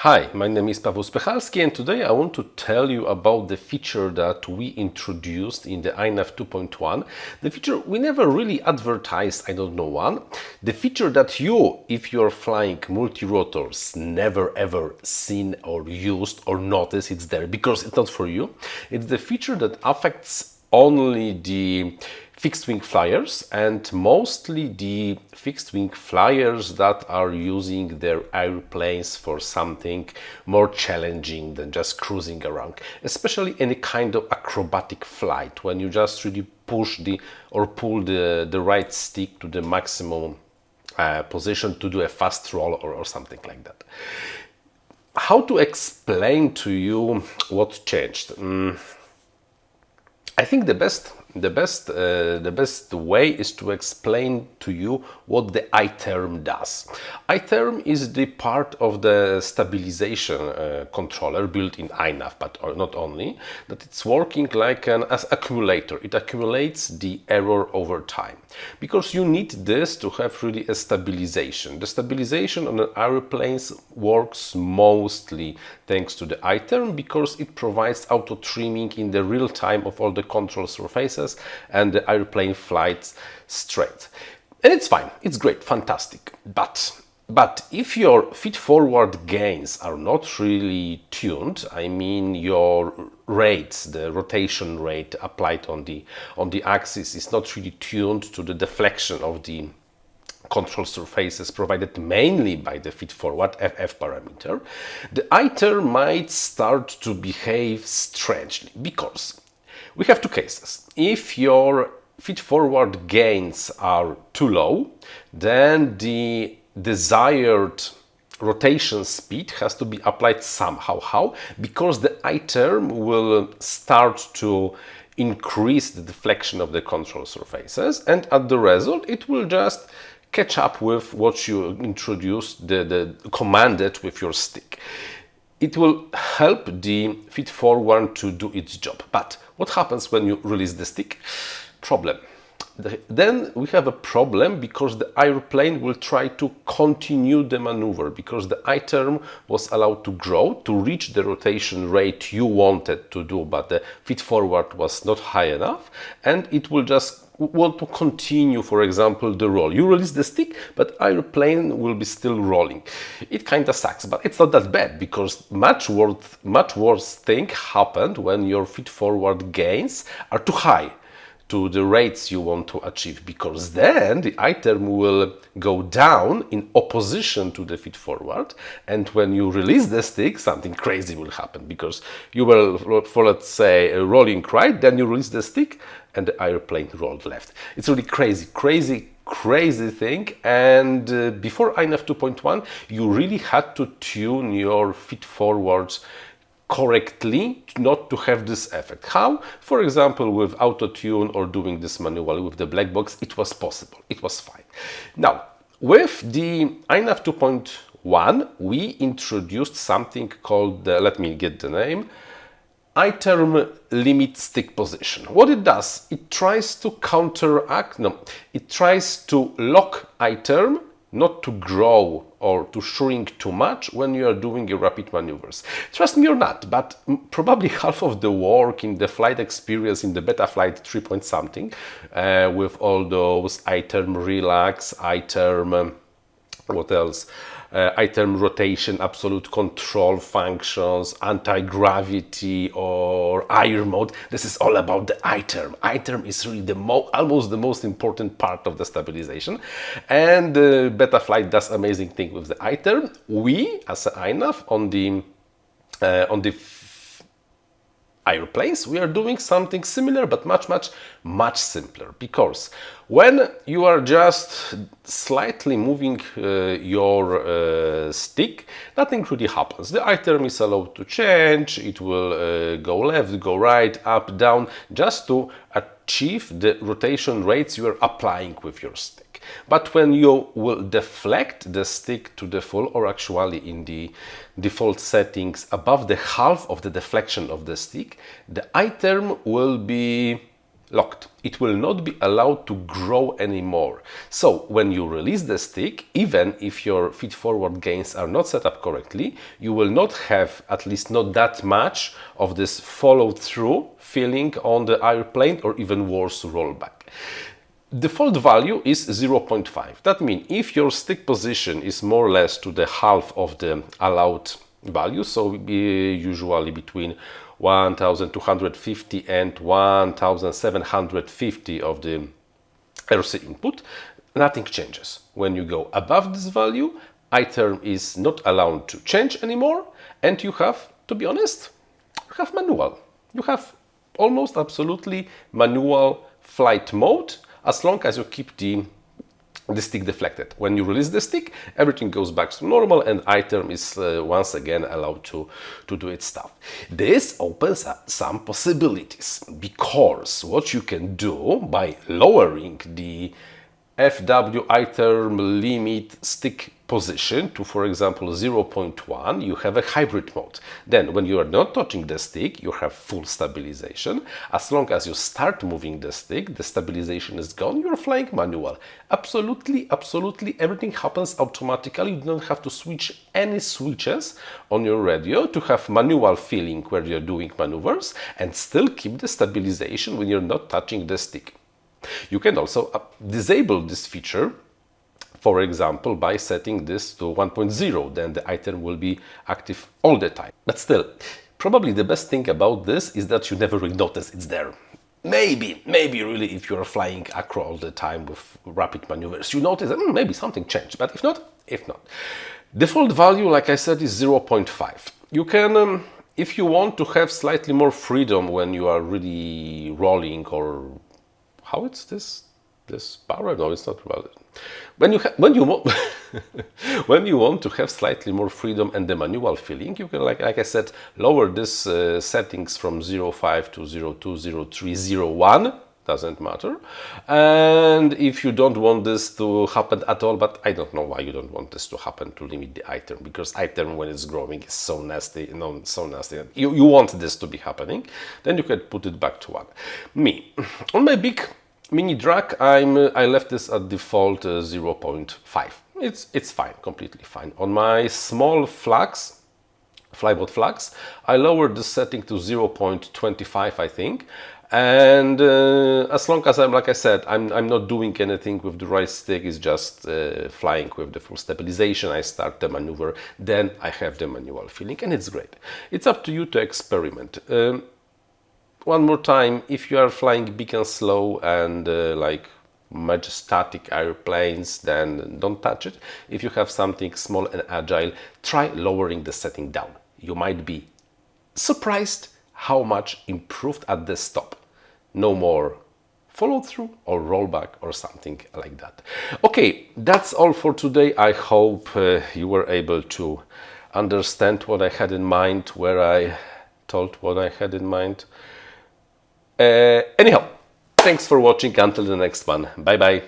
Hi, my name is Paweł Spechalski and today I want to tell you about the feature that we introduced in the INAV 2.1. The feature we never really advertised, I don't know one. The feature that you, if you're flying multi-rotors, never ever seen or used or noticed it's there because it's not for you. It's the feature that affects only the fixed-wing flyers and mostly the fixed-wing flyers that are using their airplanes for something more challenging than just cruising around, especially any kind of acrobatic flight when you just really push or pull the right stick to the maximum position to do a fast roll or something like that. How to explain to you what changed? I think the best way is to explain to you what the Iterm does. Iterm is the part of the stabilization controller built in INAV, but not only, that it's working like an accumulator. It accumulates the error over time. Because you need this to have really a stabilization. The stabilization on the airplanes works mostly thanks to the Iterm because it provides auto trimming in the real time of all the control surfaces and the airplane flies straight. And it's fine, it's great, fantastic. But if your feed-forward gains are not really tuned, I mean your rates, the rotation rate applied on the axis is not really tuned to the deflection of the control surfaces provided mainly by the feed-forward FF parameter, the Iterm might start to behave strangely because we have two cases. If your feed-forward gains are too low, then the desired rotation speed has to be applied somehow. How? Because the Iterm will start to increase the deflection of the control surfaces, and as the result, it will just catch up with what you introduced, the commanded with your stick. It will help the feed-forward to do its job. But what happens when you release the stick? Problem. Then we have a problem because the airplane will try to continue the maneuver because the Iterm was allowed to grow to reach the rotation rate you wanted to do, but the feed-forward was not high enough, and it will just want to continue, for example, the roll. You release the stick, but airplane will be still rolling. It kind of sucks, but it's not that bad because much worse thing happened when your feed-forward gains are too high to the rates you want to achieve, because then the Iterm will go down in opposition to the feed-forward, and when you release the stick, something crazy will happen because you will, for let's say, rolling right, then you release the stick and the airplane rolled left. It's really crazy thing, and before INAV 2.1 you really had to tune your feed-forwards correctly not to have this effect. How? For example, with auto-tune or doing this manually with the black box, it was possible, it was fine. Now, with the INAV 2.1 we introduced something called, let me get the name, Iterm limit stick position. What it does, it tries to it tries to lock Iterm not to grow or to shrink too much when you are doing your rapid maneuvers. Trust me or not, but probably half of the work in the flight experience in the beta flight 3 point something with all those Iterm relax, Iterm, what else? Iterm rotation, absolute control functions, anti-gravity or air mode. This is all about the Iterm. Iterm is really almost the most important part of the stabilization. And Beta Flight does amazing thing with the Iterm. We, as an INAV, on the airplanes, we are doing something similar but much simpler, because when you are just slightly moving your stick, nothing really happens. The Iterm is allowed to change, it will go left, go right, up, down, just to achieve the rotation rates you are applying with your stick. But when you will deflect the stick to the full, or actually in the default settings above the half of the deflection of the stick, the Iterm will be locked. It will not be allowed to grow anymore. So when you release the stick, even if your feed-forward gains are not set up correctly, you will not have, at least not that much, of this follow-through feeling on the airplane, or even worse, rollback. Default value is 0.5. That means if your stick position is more or less to the half of the allowed value, so usually between 1250 and 1750 of the RC input, nothing changes. When you go above this value, Iterm is not allowed to change anymore, and you have, to be honest, you have manual. You have almost absolutely manual flight mode, as long as you keep the stick deflected. When you release the stick, everything goes back to normal, and Iterm is once again allowed to do its stuff. This opens up some possibilities, because what you can do by lowering the FW Iterm limit stick position to, for example, 0.1, you have a hybrid mode. Then when you are not touching the stick, you have full stabilization. As long as you start moving the stick, the stabilization is gone, you're flying manual. Absolutely, absolutely everything happens automatically. You don't have to switch any switches on your radio to have manual feeling where you're doing maneuvers, and still keep the stabilization when you're not touching the stick. You can also disable this feature, for example, by setting this to 1.0, then the Iterm will be active all the time. But still, probably the best thing about this is that you never really notice it's there. Maybe really if you're flying acro all the time with rapid maneuvers, you notice that maybe something changed, but if not. Default value, like I said, is 0.5. You can, if you want to have slightly more freedom when you are really rolling, or how it's this power? No, it's not well. When you when you want to have slightly more freedom and the manual feeling, you can, like I said, lower this settings from 0.5 to 0.2, 0.3, 0.1. Doesn't matter. And if you don't want this to happen at all, but I don't know why you don't want this to happen, to limit the Iterm, because Iterm, when it's growing, is so nasty, so nasty. You want this to be happening, then you can put it back to 1. On my big mini drag, I left this at default 0.5. It's fine, completely fine. On my small flags, flybot flags, I lowered the setting to 0.25, I think. And as long as like I said, I'm not doing anything with the right stick, it's just flying with the full stabilization. I start the maneuver, then I have the manual feeling, and it's great. It's up to you to experiment. One more time, if you are flying big and slow and like majestic airplanes, then don't touch it. If you have something small and agile, try lowering the setting down. You might be surprised how much improved at the stop. No more follow through or rollback or something like that. Okay, that's all for today. I hope you were able to understand what I had in mind, where I told what I had in mind. Anyhow, thanks for watching. Until the next one. Bye bye.